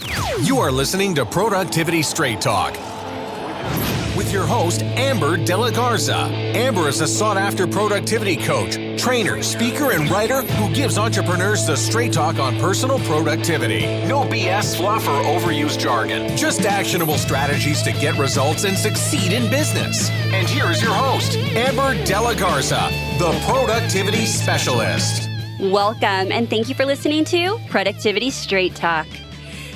You are listening to Productivity Straight Talk with your host, Amber De La Garza. Amber is a sought-after productivity coach, trainer, speaker, and writer who gives entrepreneurs the straight talk on personal productivity. No BS, fluff, or overused jargon. Just actionable strategies to get results and succeed in business. And here is your host, Amber De La Garza, the Productivity Specialist. Welcome, and thank you for listening to Productivity Straight Talk.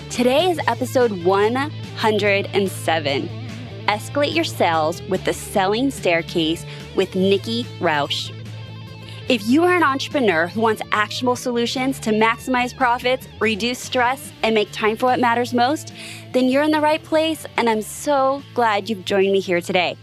Today is episode 107. Escalate your sales with the Selling Staircase with Nikki Rausch. If you are an entrepreneur who wants actionable solutions to maximize profits, reduce stress, and make time for what matters most, then you're in the right place, and I'm so glad you've joined me here today.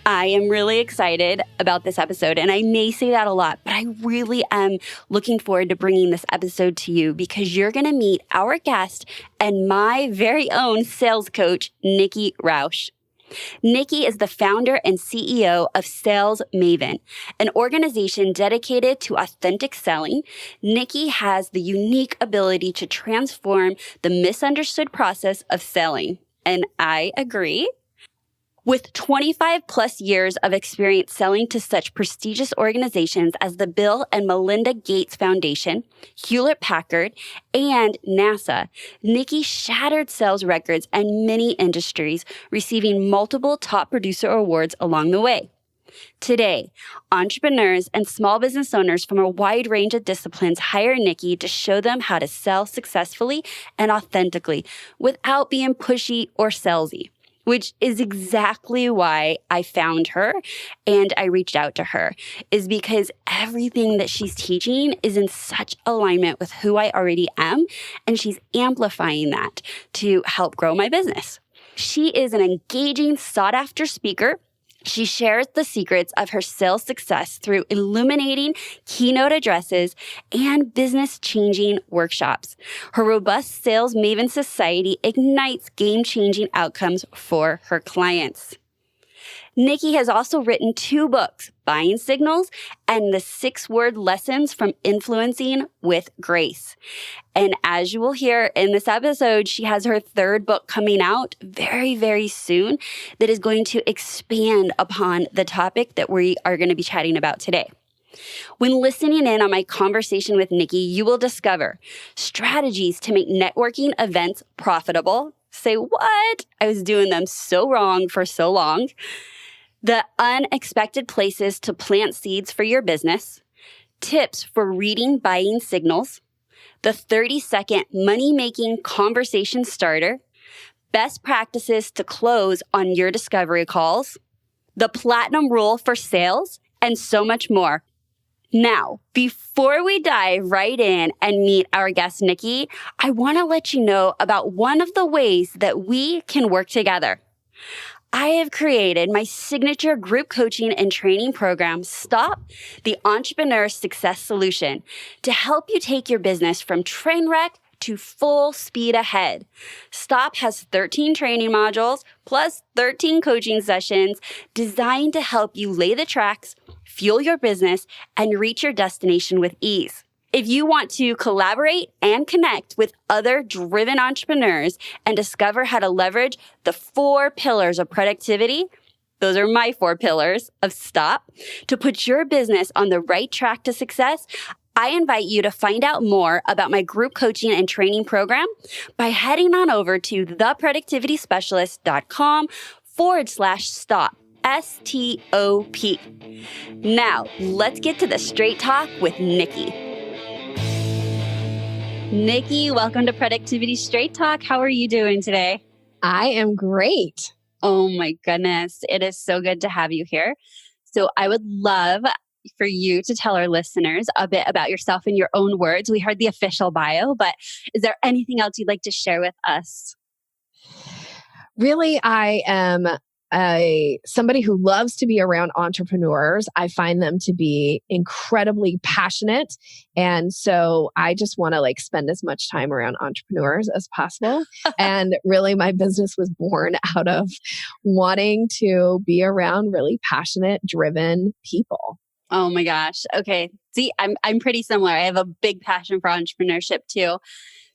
I am really excited about this episode, and I may say that a lot, but I really am looking forward to bringing this episode to you because you're going to meet our guest and my very own sales coach, Nikki Rausch. Nikki is the founder and CEO of Sales Maven, an organization dedicated to authentic selling. Nikki has the unique ability to transform the misunderstood process of selling, and I agree. With 25 plus years of experience selling to such prestigious organizations as the Bill and Melinda Gates Foundation, Hewlett-Packard, and NASA, Nikki shattered sales records in many industries, receiving multiple top producer awards along the way. Today, entrepreneurs and small business owners from a wide range of disciplines hire Nikki to show them how to sell successfully and authentically without being pushy or salesy, which is exactly why I found her and I reached out to her, is because everything that she's teaching is in such alignment with who I already am, and she's amplifying that to help grow my business. She is an engaging, sought-after speaker. She shares the secrets of her sales success through illuminating keynote addresses and business-changing workshops. Her robust Sales Maven Society ignites game-changing outcomes for her clients. Nikki has also written 2 books, Buying Signals and the 6-Word Lessons from Influencing with Grace. And as you will hear in this episode, she has her 3rd book coming out very, very soon that is going to expand upon the topic that we are going to be chatting about today. When listening in on my conversation with Nikki, you will discover strategies to make networking events profitable. Say, what? I was doing them so wrong for so long. The unexpected places to plant seeds for your business, tips for reading buying signals, the 30-second money-making conversation starter, best practices to close on your discovery calls, the platinum rule for sales, and so much more. Now, before we dive right in and meet our guest, Nikki, I want to let you know about one of the ways that we can work together. I have created my signature group coaching and training program, Stop, the Entrepreneur Success Solution, to help you take your business from train wreck to full speed ahead. Stop has 13 training modules plus 13 coaching sessions designed to help you lay the tracks, fuel your business, and reach your destination with ease. If you want to collaborate and connect with other driven entrepreneurs and discover how to leverage the 4 pillars of productivity, those are my 4 pillars of Stop, to put your business on the right track to success, I invite you to find out more about my group coaching and training program by heading on over to theproductivityspecialist.com/stop. STOP. Now, let's get to the straight talk with Nikki. Nikki, welcome to Productivity Straight Talk. How are you doing today? I am great. Oh my goodness. It is so good to have you here. So I would love for you to tell our listeners a bit about yourself in your own words. We heard the official bio, but is there anything else you'd like to share with us? Really, I am somebody who loves to be around entrepreneurs. I find them to be incredibly passionate. And so I just want to spend as much time around entrepreneurs as possible. And really my business was born out of wanting to be around really passionate, driven people. Oh my gosh. Okay. See, I'm pretty similar. I have a big passion for entrepreneurship too.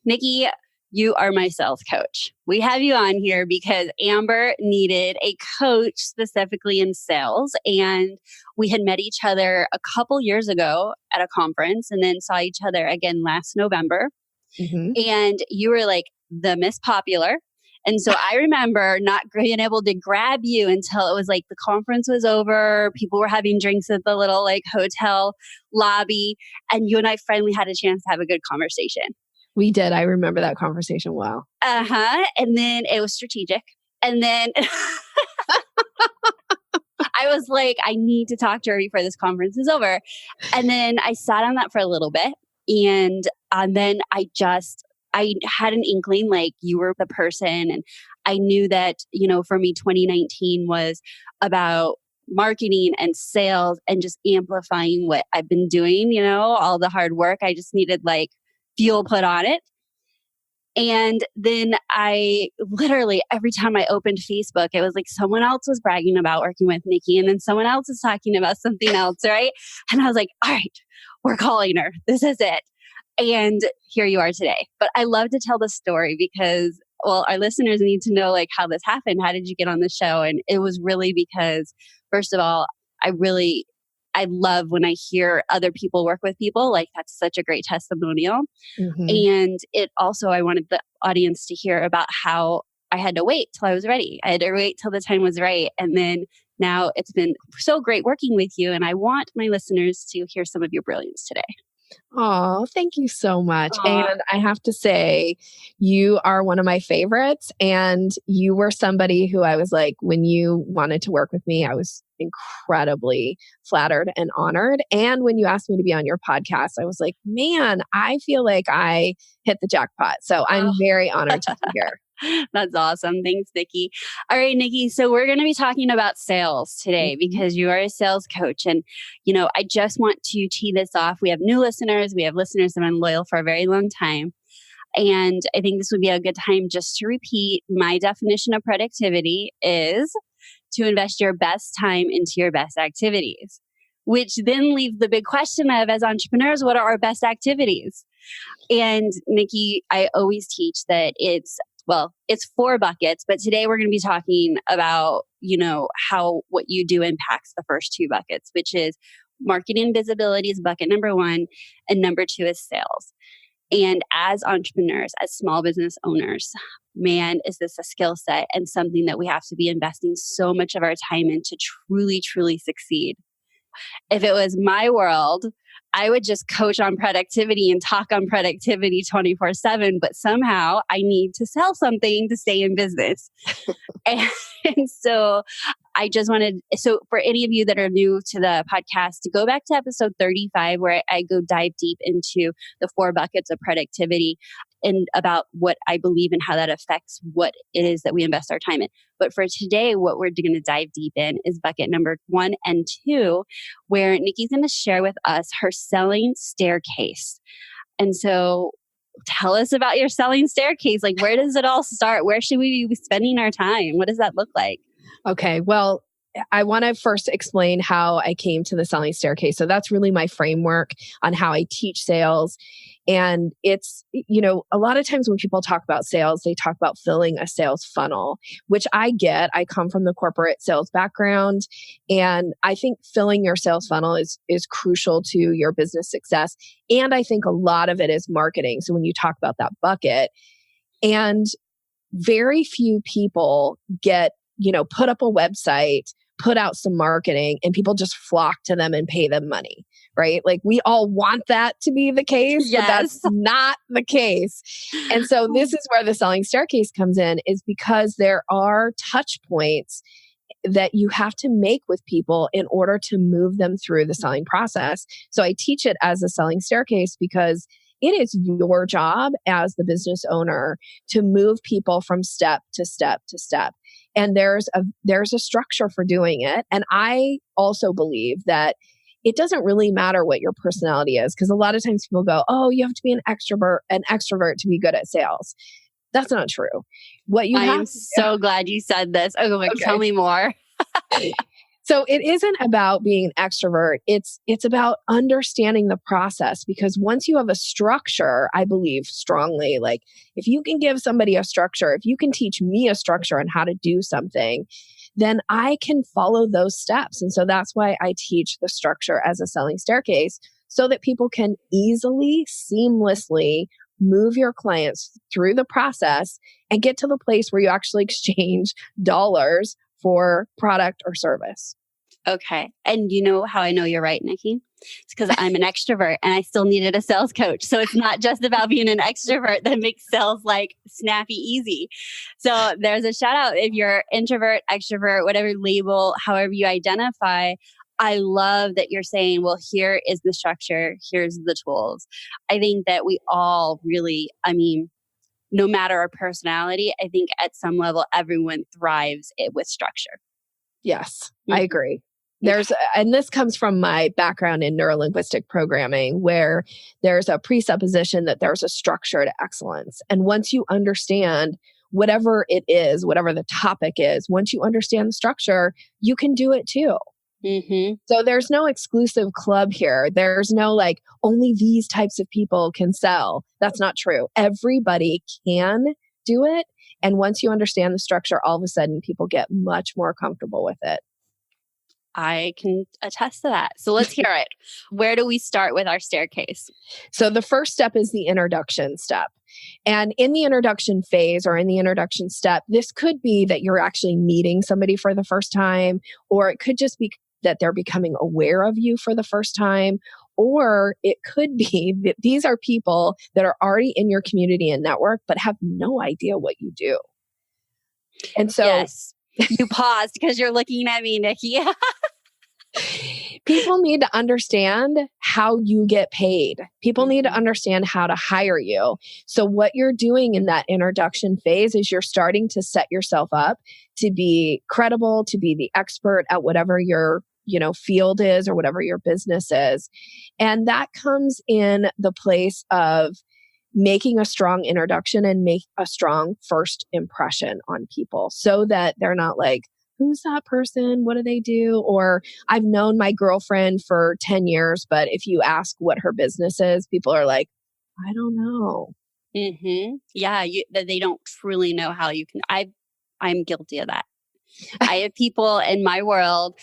Nikki, you are my sales coach. We have you on here because Amber needed a coach specifically in sales. And we had met each other a couple years ago at a conference and then saw each other again last November. And you were like the Miss Popular. And so I remember not being able to grab you until it was like the conference was over. People were having drinks at the little like hotel lobby. And you and I finally had a chance to have a good conversation. We did. I remember that conversation well. And then it was strategic. And then I was like, I need to talk to her before this conference is over. And then I sat on that for a little bit. And then I had an inkling like you were the person. And I knew that, for me, 2019 was about marketing and sales and just amplifying what I've been doing, all the hard work. I just needed like fuel put on it. And then I literally, every time I opened Facebook, it was like someone else was bragging about working with Nikki and then someone else is talking about something else, right? And I was like, all right, we're calling her. This is it. And here you are today. But I love to tell the story because, our listeners need to know like how this happened. How did you get on the show? And it was really because, first of all, I love when I hear other people work with people. Like that's such a great testimonial. And it also, I wanted the audience to hear about how I had to wait till I was ready. I had to wait till the time was right. And then now it's been so great working with you. And I want my listeners to hear some of your brilliance today. Oh, thank you so much. And I have to say, you are one of my favorites. And you were somebody who I was like, when you wanted to work with me, I was incredibly flattered and honored. And when you asked me to be on your podcast, I was like, man, I feel like I hit the jackpot. So I'm very honored to be here. That's awesome. Thanks, Nikki. All right, Nikki. So we're going to be talking about sales today because you are a sales coach. And, I just want to tee this off. We have new listeners. We have listeners that have been loyal for a very long time. And I think this would be a good time just to repeat my definition of productivity is to invest your best time into your best activities, which then leaves the big question of, as entrepreneurs, what are our best activities? And Nikki, I always teach that it's 4 buckets, but today we're going to be talking about, how what you do impacts the first 2 buckets, which is marketing visibility is bucket number 1, and number 2 is sales. And as entrepreneurs, as small business owners, man, is this a skill set and something that we have to be investing so much of our time in to truly, truly succeed. If it was my world, I would just coach on productivity and talk on productivity 24/7, but somehow I need to sell something to stay in business. And so I just so for any of you that are new to the podcast, to go back to episode 35, where I go dive deep into the 4 buckets of productivity and about what I believe and how that affects what it is that we invest our time in. But for today, what we're going to dive deep in is bucket number 1 and 2, where Nikki's going to share with us her selling staircase. And so tell us about your selling staircase. Like, where does it all start? Where should we be spending our time? What does that look like? Okay. Well, I want to first explain how I came to the selling staircase. So that's really my framework on how I teach sales. And it's, a lot of times when people talk about sales, they talk about filling a sales funnel, which I get. I come from the corporate sales background. And I think filling your sales funnel is crucial to your business success. And I think a lot of it is marketing. So when you talk about that bucket, and very few people get, put up a website, put out some marketing, and people just flock to them and pay them money, right? Like we all want that to be the case, but that's not the case. And so this is where the selling staircase comes in, is because there are touch points that you have to make with people in order to move them through the selling process. So I teach it as a selling staircase because it is your job as the business owner to move people from step to step to step. And there's a structure for doing it. And I also believe that it doesn't really matter what your personality is, because a lot of times people go, "Oh, you have to be an extrovert to be good at sales." That's not true. I am so glad you said this. Oh, tell me more. So it isn't about being an extrovert. It's about understanding the process, because once you have a structure, I believe strongly, like if you can give somebody a structure, if you can teach me a structure on how to do something, then I can follow those steps. And so that's why I teach the structure as a selling staircase, so that people can easily, seamlessly move your clients through the process and get to the place where you actually exchange dollars for product or service. Okay. And you know how I know you're right, Nikki? It's because I'm an extrovert and I still needed a sales coach. So it's not just about being an extrovert that makes sales like snappy easy. So there's a shout out if you're introvert, extrovert, whatever label, however you identify. I love that you're saying, well, here is the structure, here's the tools. I think that we all really, no matter our personality, I think at some level, everyone thrives with structure. Yes, I agree. And this comes from my background in neurolinguistic programming, where there's a presupposition that there's a structure to excellence. And once you understand whatever it is, whatever the topic is, once you understand the structure, you can do it too. Mm-hmm. So there's no exclusive club here. There's no like, only these types of people can sell. That's not true. Everybody can do it. And once you understand the structure, all of a sudden people get much more comfortable with it. I can attest to that. So let's hear it. Where do we start with our staircase? So the first step is the introduction step. And in the introduction phase or in the introduction step, this could be that you're actually meeting somebody for the first time, or it could just be that they're becoming aware of you for the first time. Or it could be that these are people that are already in your community and network, but have no idea what you do. And so yes, you paused because you're looking at me, Nikki. People need to understand how you get paid. People need to understand how to hire you. So what you're doing in that introduction phase is you're starting to set yourself up to be credible, to be the expert at whatever your field is or whatever your business is. And that comes in the place of making a strong introduction and make a strong first impression on people, so that they're not like, who's that person? What do they do? Or I've known my girlfriend for 10 years, but if you ask what her business is, people are like, I don't know. Mm-hmm. Yeah, they don't truly know how you can. I'm guilty of that. I have people in my world,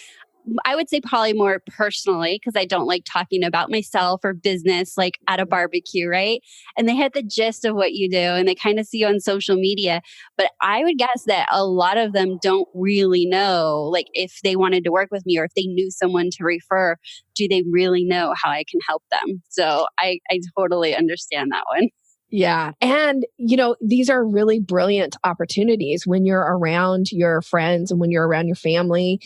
I would say probably more personally, because I don't like talking about myself or business like at a barbecue, right? And they hit the gist of what you do and they kind of see you on social media. But I would guess that a lot of them don't really know, like if they wanted to work with me or if they knew someone to refer, do they really know how I can help them? So I totally understand that one. Yeah. And, these are really brilliant opportunities when you're around your friends and when you're around your family,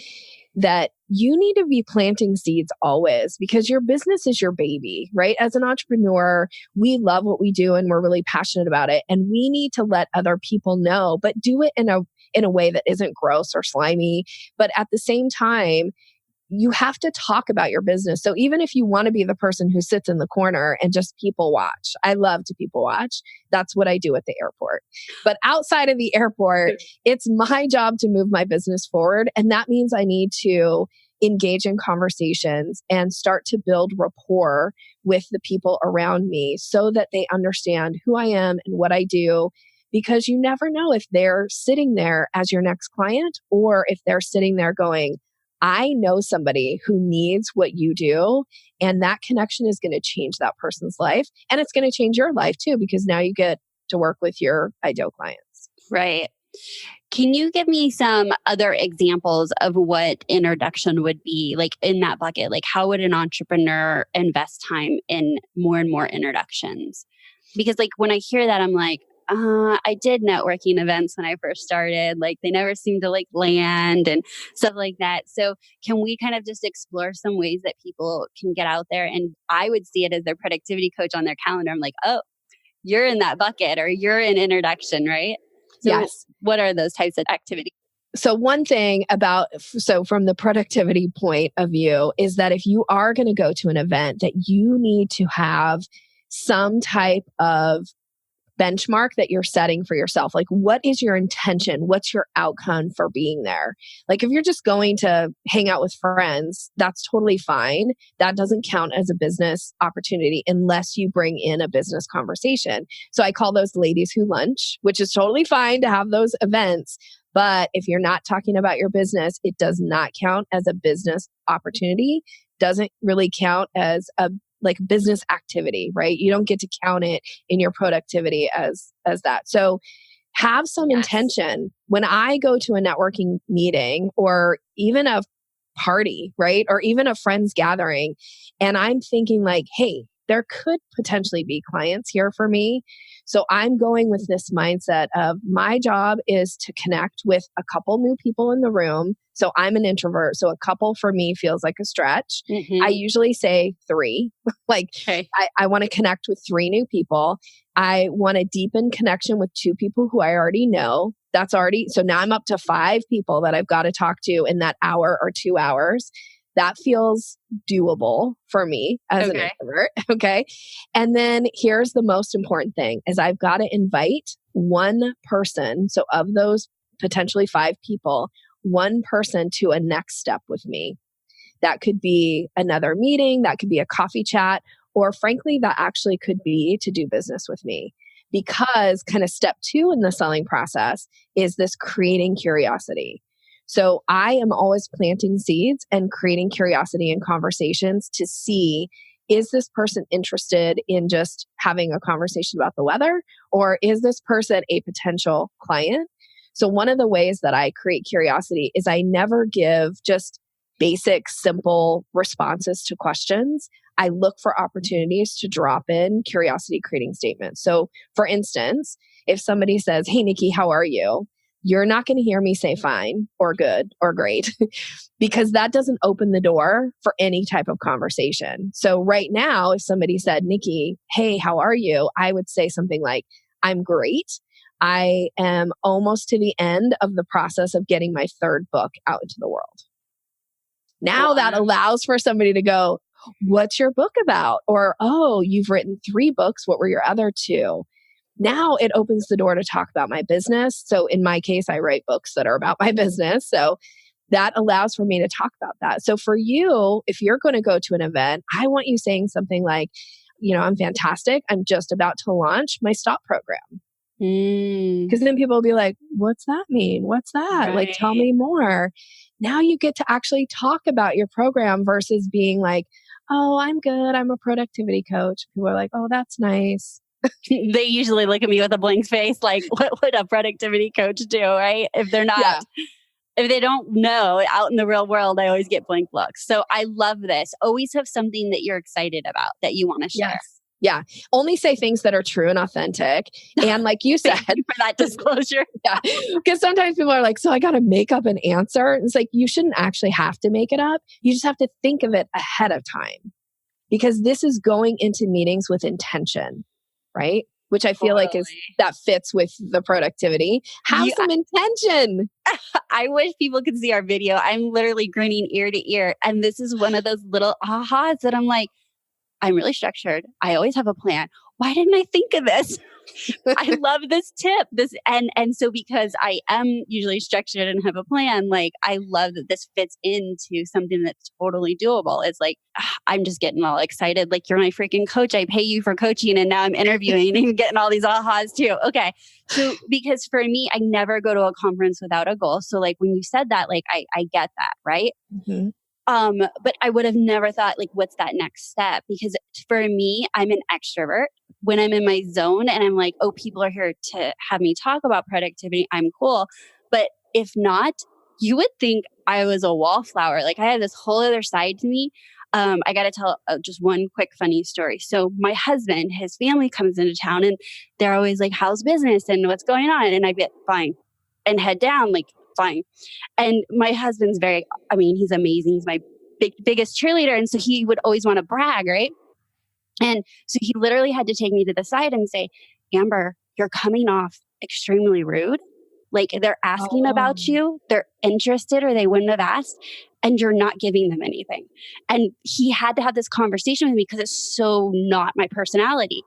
that you need to be planting seeds always, because your business is your baby, right? As an entrepreneur, we love what we do and we're really passionate about it. And we need to let other people know, but do it in a way that isn't gross or slimy. But at the same time, you have to talk about your business. So even if you want to be the person who sits in the corner and just people watch, I love to people watch. That's what I do at the airport. But outside of the airport, it's my job to move my business forward. And that means I need to engage in conversations and start to build rapport with the people around me so that they understand who I am and what I do. Because you never know if they're sitting there as your next client or if they're sitting there going, I know somebody who needs what you do, and that connection is going to change that person's life. And it's going to change your life too, because now you get to work with your ideal clients. Right. Can you give me some other examples of what introduction would be like in that bucket? Like how would an entrepreneur invest time in more and more introductions? Because like when I hear that, I'm like, I did networking events when I first started. Like they never seemed to like land and stuff like that. So can we kind of just explore some ways that people can get out there? And I would see it as their productivity coach on their calendar. I'm like, oh, you're in that bucket or you're in introduction, right? So yes. What are those types of activities? So one thing from the productivity point of view is that if you are going to go to an event, that you need to have some type of benchmark that you're setting for yourself. Like, what is your intention? What's your outcome for being there? Like, if you're just going to hang out with friends, that's totally fine. That doesn't count as a business opportunity unless you bring in a business conversation. So I call those ladies who lunch, which is totally fine to have those events. But if you're not talking about your business, it does not count as a business opportunity, doesn't really count as a like business activity, right? You don't get to count it in your productivity as that. So have some intention. When I go to a networking meeting or even a party, right? Or even a friends gathering, and I'm thinking like, hey, there could potentially be clients here for me. So I'm going with this mindset of my job is to connect with a couple new people in the room. So I'm an introvert. So a couple for me feels like a stretch. I usually say 3. Like I want to connect with 3 new people. I want to deepen connection with 2 people who I already know. So now I'm up to 5 people that I've got to talk to in that hour or 2 hours. That feels doable for me as an introvert. Okay. And then here's the most important thing is I've got to invite one person. So of those potentially 5 people, one person to a next step with me. That could be another meeting. That could be a coffee chat, or frankly, that actually could be to do business with me. Because kind of step 2 in the selling process is this creating curiosity. So I am always planting seeds and creating curiosity in conversations to see, is this person interested in just having a conversation about the weather? Or is this person a potential client? So one of the ways that I create curiosity is I never give just basic, simple responses to questions. I look for opportunities to drop in curiosity creating statements. So for instance, if somebody says, hey, Nikki, how are you? You're not going to hear me say fine or good or great because that doesn't open the door for any type of conversation. So right now, if somebody said, Nikki, hey, how are you? I would say something like, I'm great. I am almost to the end of the process of getting my 3rd book out into the world. Now that allows for somebody to go, what's your book about? Or, oh, you've written 3 books. What were your other 2? Now it opens the door to talk about my business. So in my case, I write books that are about my business. So that allows for me to talk about that. So for you, if you're going to go to an event, I want you saying something like, I'm fantastic. I'm just about to launch my stop program. Because then people will be like, what's that mean? What's that? Like, tell me more. Now you get to actually talk about your program versus being like, oh, I'm good. I'm a productivity coach. People are like, oh, that's nice. They usually look at me with a blank face, like, what would a productivity coach do, right? If they're not, if they don't know out in the real world, I always get blank looks. So I love this. Always have something that you're excited about that you want to share. Yes. Yeah. Only say things that are true and authentic. And like you said, Thank you for that disclosure. Because sometimes people are like, so I got to make up an answer. It's like, you shouldn't actually have to make it up. You just have to think of it ahead of time because this is going into meetings with intention. Right? Which I feel like that fits with the productivity. Have some intention. I wish people could see our video. I'm literally grinning ear to ear. And this is one of those little ahas that I'm like, I'm really structured. I always have a plan. Why didn't I think of this? I love this tip. And so because I am usually structured and have a plan, like I love that this fits into something that's totally doable. It's like, I'm just getting all excited. Like, you're my freaking coach. I pay you for coaching and now I'm interviewing and getting all these ahas too. Okay. So because for me, I never go to a conference without a goal. So like when you said that, like I get that, right? Mm-hmm. But I would have never thought like, what's that next step? Because for me, I'm an extrovert. When I'm in my zone and I'm like, oh, people are here to have me talk about productivity, I'm cool. But if not, you would think I was a wallflower. Like I had this whole other side to me. I got to tell just one quick funny story. So my husband, his family comes into town and they're always like, how's business and what's going on? And I get fine and head down like fine. And my husband's he's amazing. He's my biggest cheerleader. And so he would always want to brag, right? And so he literally had to take me to the side and say, Amber, you're coming off extremely rude. Like they're asking about you, they're interested or they wouldn't have asked, and you're not giving them anything. And he had to have this conversation with me because it's so not my personality.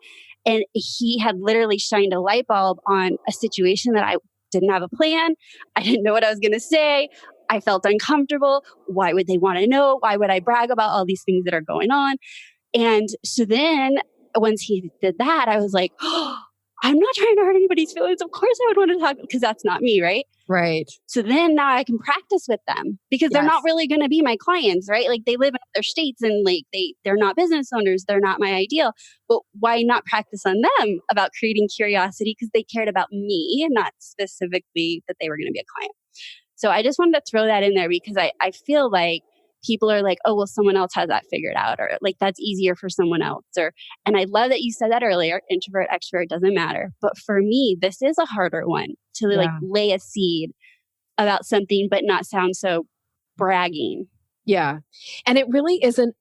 And he had literally shined a light bulb on a situation that I didn't have a plan. I didn't know what I was going to say. I felt uncomfortable. Why would they want to know? Why would I brag about all these things that are going on? And so then once he did that, I was like, oh, I'm not trying to hurt anybody's feelings. Of course I would want to talk, because that's not me, right? Right. So then now I can practice with them, because they're not really going to be my clients, right? Like, they live in other states, and like they're not business owners. They're not my ideal. But why not practice on them about creating curiosity? Because they cared about me and not specifically that they were going to be a client. So I just wanted to throw that in there, because I feel like people are like, oh, well, someone else has that figured out, or like that's easier for someone else. And I love that you said that earlier, introvert, extrovert, doesn't matter. But for me, this is a harder one to like lay a seed about something, but not sound so bragging. Yeah. And it really isn't.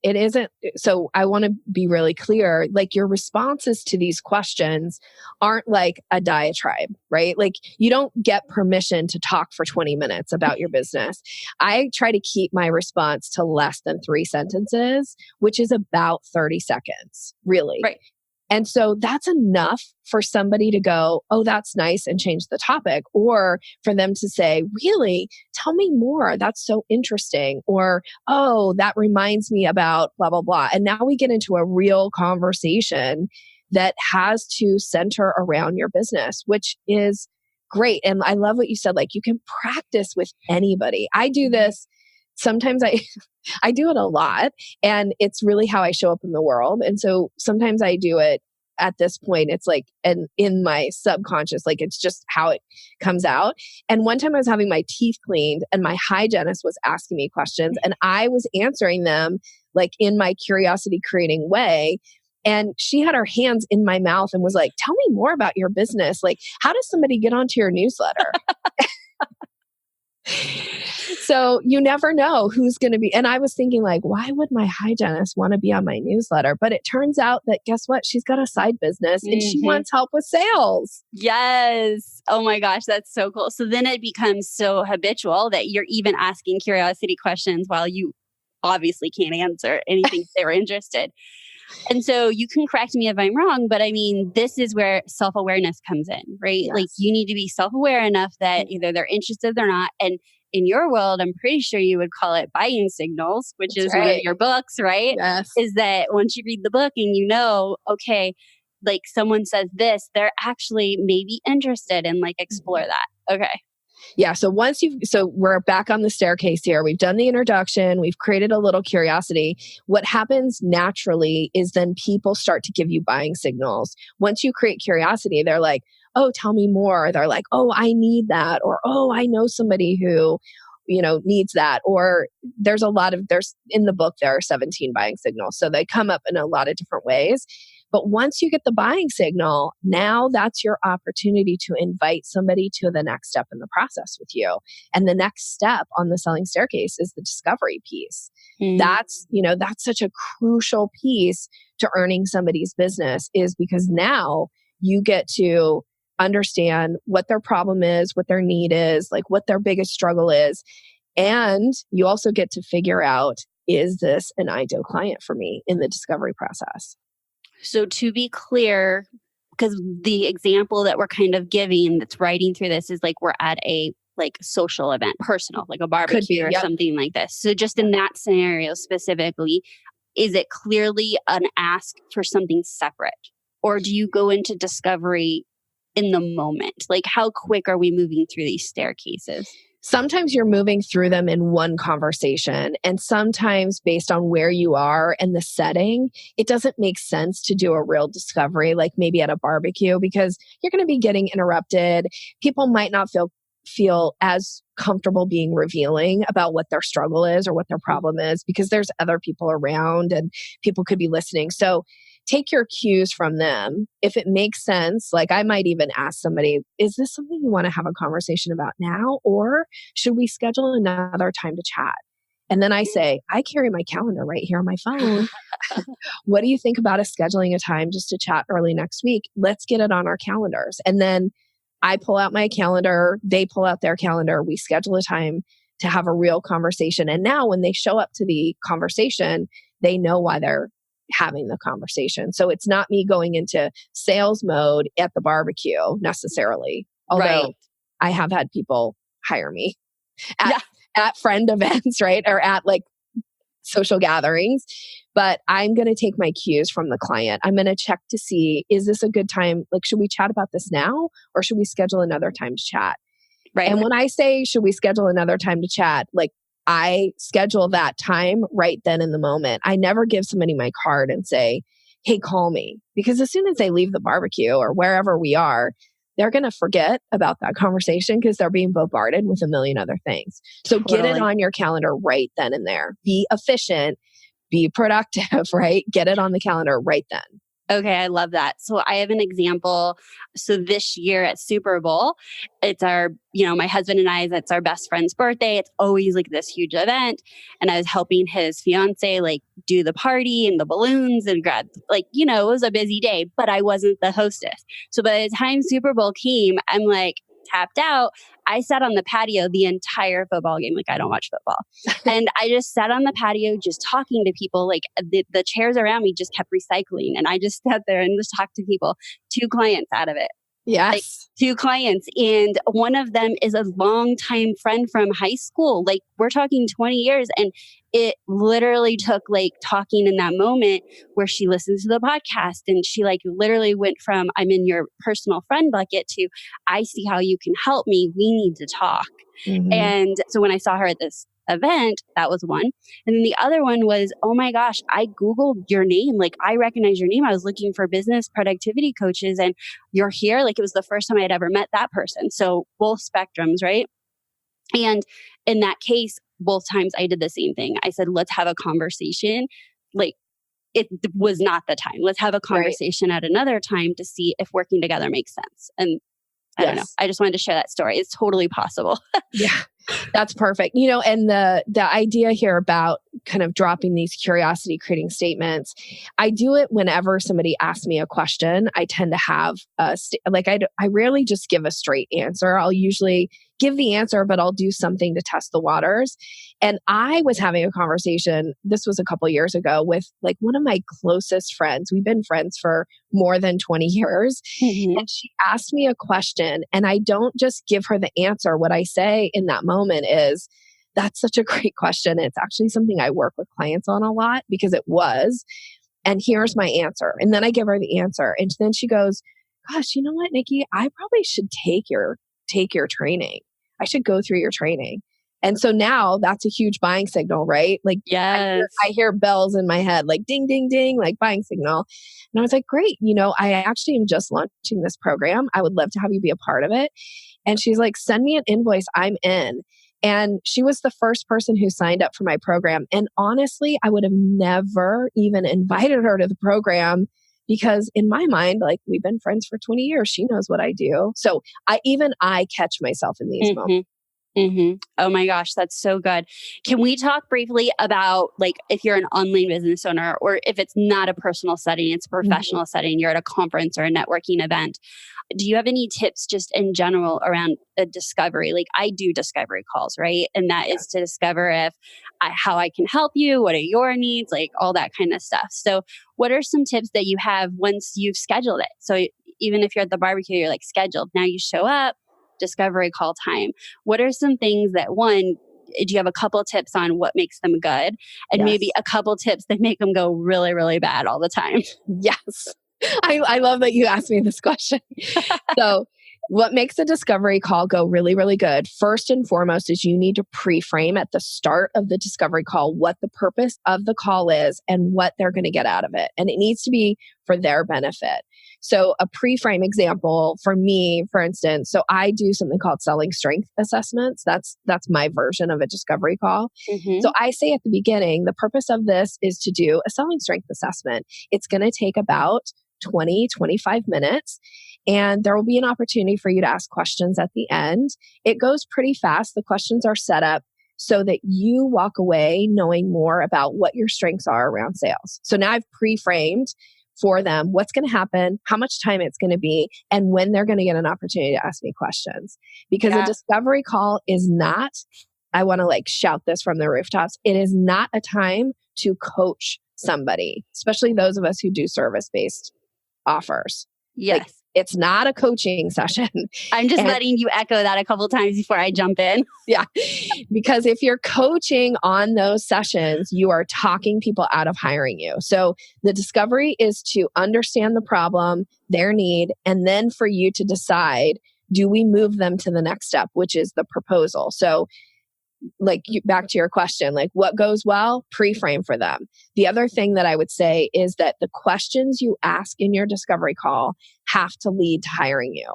So I want to be really clear, like, your responses to these questions aren't like a diatribe, right? Like, you don't get permission to talk for 20 minutes about your business. I try to keep my response to less than 3 sentences, which is about 30 seconds, really. Right. And so that's enough for somebody to go, oh, that's nice, and change the topic. Or for them to say, really, tell me more. That's so interesting. Or, oh, that reminds me about blah, blah, blah. And now we get into a real conversation that has to center around your business, which is great. And I love what you said, like, you can practice with anybody. I do this. Sometimes I do it a lot, and it's really how I show up in the world. And so sometimes I do it at this point, it's like, and in my subconscious, like, it's just how it comes out. And one time I was having my teeth cleaned, and my hygienist was asking me questions, and I was answering them like in my curiosity creating way. And she had her hands in my mouth and was like, tell me more about your business. Like, how does somebody get onto your newsletter? So you never know who's going to be. And I was thinking, like, why would my hygienist want to be on my newsletter? But it turns out that, guess what? She's got a side business and she wants help with sales. Yes. Oh my gosh, that's so cool. So then it becomes so habitual that you're even asking curiosity questions while you obviously can't answer anything if they were interested. And so you can correct me if I'm wrong, but I mean, this is where self-awareness comes in, right? Yes. Like, you need to be self-aware enough that either they're interested or not. And in your world, I'm pretty sure you would call it buying signals, which is one of your books, right? Yes. Is that once you read the book and you know, okay, like, someone says this, they're actually maybe interested, and like, explore that. Okay. Yeah. So we're back on the staircase here. We've done the introduction. We've created a little curiosity. What happens naturally is then people start to give you buying signals. Once you create curiosity, they're like, oh, tell me more. They're like, oh, I need that. Or, oh, I know somebody who, needs that. Or there's in the book, there are 17 buying signals. So they come up in a lot of different ways. But once you get the buying signal, now that's your opportunity to invite somebody to the next step in the process with you. And the next step on the selling staircase is the discovery piece. Mm-hmm. That's such a crucial piece to earning somebody's business, is because now you get to understand what their problem is, what their need is, like what their biggest struggle is. And you also get to figure out, is this an ideal client for me in the discovery process? So to be clear, because the example that we're kind of giving that's writing through this is like, we're at a like social event, personal, like a barbecue or something like this. So just in that scenario specifically, is it clearly an ask for something separate? Or do you go into discovery in the moment? Like, how quick are we moving through these staircases? Sometimes you're moving through them in one conversation, and sometimes based on where you are and the setting, it doesn't make sense to do a real discovery, like maybe at a barbecue, because you're going to be getting interrupted. People might not feel as comfortable being revealing about what their struggle is or what their problem is, because there's other people around and people could be listening. So take your cues from them. If it makes sense, like I might even ask somebody, is this something you want to have a conversation about now? Or should we schedule another time to chat? And then I say, I carry my calendar right here on my phone. What do you think about us scheduling a time just to chat early next week? Let's get it on our calendars. And then I pull out my calendar, they pull out their calendar, we schedule a time to have a real conversation. And now when they show up to the conversation, they know why they're having the conversation. So it's not me going into sales mode at the barbecue necessarily. Although I have had people hire me at friend events, right? Or at like social gatherings. But I'm going to take my cues from the client. I'm going to check to see, is this a good time? Like, should we chat about this now or should we schedule another time to chat? Right. And when I say, should we schedule another time to chat? Like, I schedule that time right then in the moment. I never give somebody my card and say, hey, call me. Because as soon as they leave the barbecue or wherever we are, they're going to forget about that conversation because they're being bombarded with a million other things. So get it on your calendar right then and there. Be efficient, be productive, right? Get it on the calendar right then. Okay, I love that. So I have an example. So this year at Super Bowl, it's our, my husband and I, it's our best friend's birthday. It's always like this huge event. And I was helping his fiance like do the party and the balloons and grab, like, it was a busy day, but I wasn't the hostess. So by the time Super Bowl came, I'm like tapped out. I sat on the patio the entire football game. Like I don't watch football. And I just sat on the patio, just talking to people. Like the chairs around me just kept recycling. And I just sat there and just talked to people, 2 clients out of it. Yes. Like 2 clients. And one of them is a longtime friend from high school. Like we're talking 20 years. And it literally took like talking in that moment where she listens to the podcast and she like literally went from I'm in your personal friend bucket to I see how you can help me. We need to talk. Mm-hmm. And so when I saw her at this event, that was one. And then the other one was, oh my gosh, I Googled your name. Like I recognize your name. I was looking for business productivity coaches and you're here. Like it was the first time I had ever met that person. So both spectrums, right? And in that case, both times I did the same thing. I said, let's have a conversation. Like it was not the time. Let's have a conversation at another time to see if working together makes sense. And I don't know. I just wanted to share that story. It's totally possible. Yeah. That's perfect. And the idea here about kind of dropping these curiosity creating statements, I do it whenever somebody asks me a question. I tend to have I rarely just give a straight answer. I'll usually give the answer, but I'll do something to test the waters. And I was having a conversation, this was a couple years ago, with like one of my closest friends. We've been friends for more than 20 years. Mm-hmm. And she asked me a question and I don't just give her the answer. What I say in that moment is, that's such a great question. It's actually something I work with clients on a lot because it was. And here's my answer. And then I give her the answer. And then she goes, gosh, you know what, Nikki, I probably should take your training. I should go through your training. And so now that's a huge buying signal, right? Like, yes. I hear bells in my head, like ding, ding, ding, like buying signal. And I was like, great. I actually am just launching this program. I would love to have you be a part of it. And she's like, send me an invoice. I'm in. And she was the first person who signed up for my program. And honestly, I would have never even invited her to the program because in my mind, like we've been friends for 20 years. She knows what I do. So I catch myself in these moments. Mm-hmm. Oh my gosh, that's so good. Can we talk briefly about like if you're an online business owner or if it's not a personal setting, it's a professional setting, you're at a conference or a networking event. Do you have any tips just in general around a discovery? Like I do discovery calls, right? And that is to discover how I can help you, what are your needs, like all that kind of stuff. So what are some tips that you have once you've scheduled it? So even if you're at the barbecue, you're like scheduled, now you show up, discovery call time. What are some things that do you have a couple tips on what makes them good and maybe a couple tips that make them go really, really bad all the time? Yes. I love that you asked me this question. So what makes a discovery call go really, really good? First and foremost is you need to pre-frame at the start of the discovery call what the purpose of the call is and what they're going to get out of it. And it needs to be for their benefit. So a pre-frame example for me, for instance, so I do something called selling strength assessments. That's my version of a discovery call. Mm-hmm. So I say at the beginning, the purpose of this is to do a selling strength assessment. It's going to take about 25 minutes. And there will be an opportunity for you to ask questions at the end. It goes pretty fast. The questions are set up so that you walk away knowing more about what your strengths are around sales. So now I've pre-framed for them what's going to happen, how much time it's going to be, and when they're going to get an opportunity to ask me questions. Because a discovery call is not, I want to like shout this from the rooftops, it is not a time to coach somebody, especially those of us who do service-based offers. Yes. Like, it's not a coaching session. I'm just letting you echo that a couple times before I jump in. Yeah. Because if you're coaching on those sessions, you are talking people out of hiring you. So the discovery is to understand the problem, their need, and then for you to decide, do we move them to the next step, which is the proposal? So back to your question, like what goes well, pre-frame for them. The other thing that I would say is that the questions you ask in your discovery call have to lead to hiring you.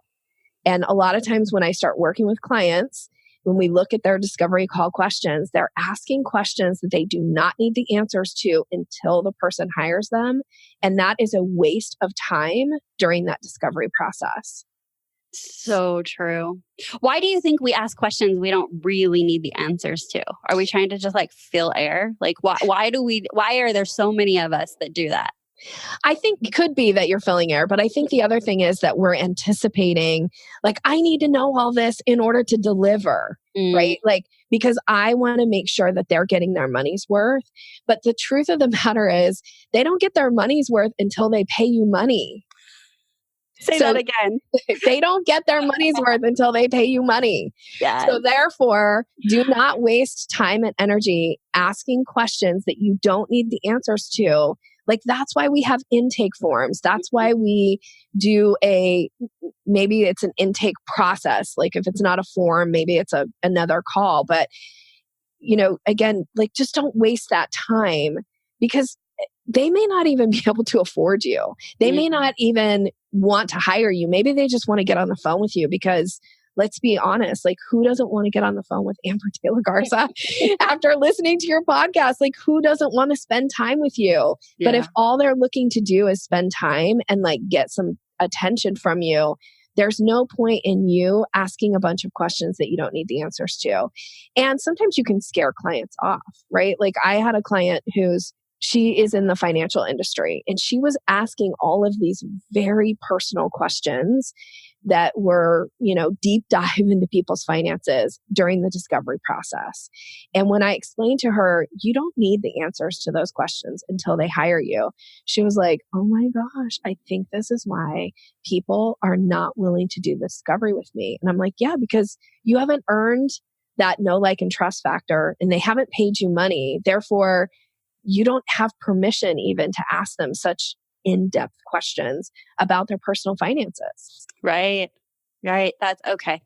And a lot of times when I start working with clients, when we look at their discovery call questions, they're asking questions that they do not need the answers to until the person hires them. And that is a waste of time during that discovery process. So true. Why do you think we ask questions we don't really need the answers to? Are we trying to just like fill air? Like why are there so many of us that do that? I think it could be that you're filling air, but I think the other thing is that we're anticipating, like, I need to know all this in order to deliver, right? Like, because I want to make sure that they're getting their money's worth. But the truth of the matter is they don't get their money's worth until they pay you money. Say that again. They don't get their money's worth until they pay you money. Yes. So therefore, do not waste time and energy asking questions that you don't need the answers to. Like, that's why we have intake forms. That's why we do maybe it's an intake process. Like if it's not a form, maybe it's another call. But, again, like just don't waste that time because they may not even be able to afford you. They may not even want to hire you. Maybe they just want to get on the phone with you because let's be honest, like who doesn't want to get on the phone with Amber de la Garza after listening to your podcast? Like who doesn't want to spend time with you? Yeah. But if all they're looking to do is spend time and like get some attention from you, there's no point in you asking a bunch of questions that you don't need the answers to. And sometimes you can scare clients off, right? Like I had a client she is in the financial industry and she was asking all of these very personal questions that were, deep dive into people's finances during the discovery process. And when I explained to her, you don't need the answers to those questions until they hire you, she was like, oh my gosh, I think this is why people are not willing to do the discovery with me. And I'm like, yeah, because you haven't earned that know, like, and trust factor and they haven't paid you money. Therefore, you don't have permission even to ask them such in-depth questions about their personal finances. Right. That's okay.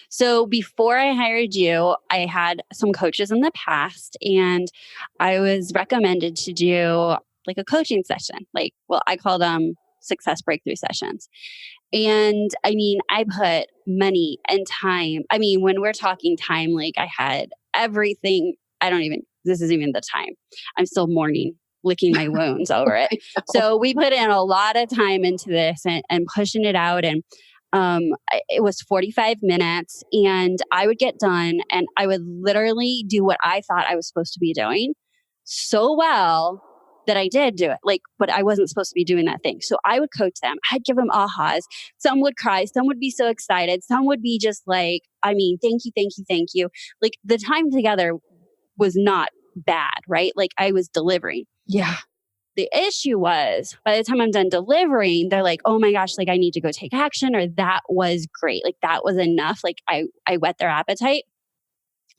So before I hired you, I had some coaches in the past and I was recommended to do like a coaching session. I call them success breakthrough sessions. And I put money and time. When we're talking time, like I had everything. This isn't even the time. I'm still mourning, licking my wounds over it. So we put in a lot of time into this and pushing it out. And it was 45 minutes and I would get done and I would literally do what I thought I was supposed to be doing so well that I did do it. But I wasn't supposed to be doing that thing. So I would coach them. I'd give them ahas. Some would cry. Some would be so excited. Some would be just like, thank you. Like the time together was not bad, right? Like I was delivering. Yeah. The issue was by the time I'm done delivering, they're like, oh my gosh, like I need to go take action, or that was great. Like that was enough. Like I whet their appetite.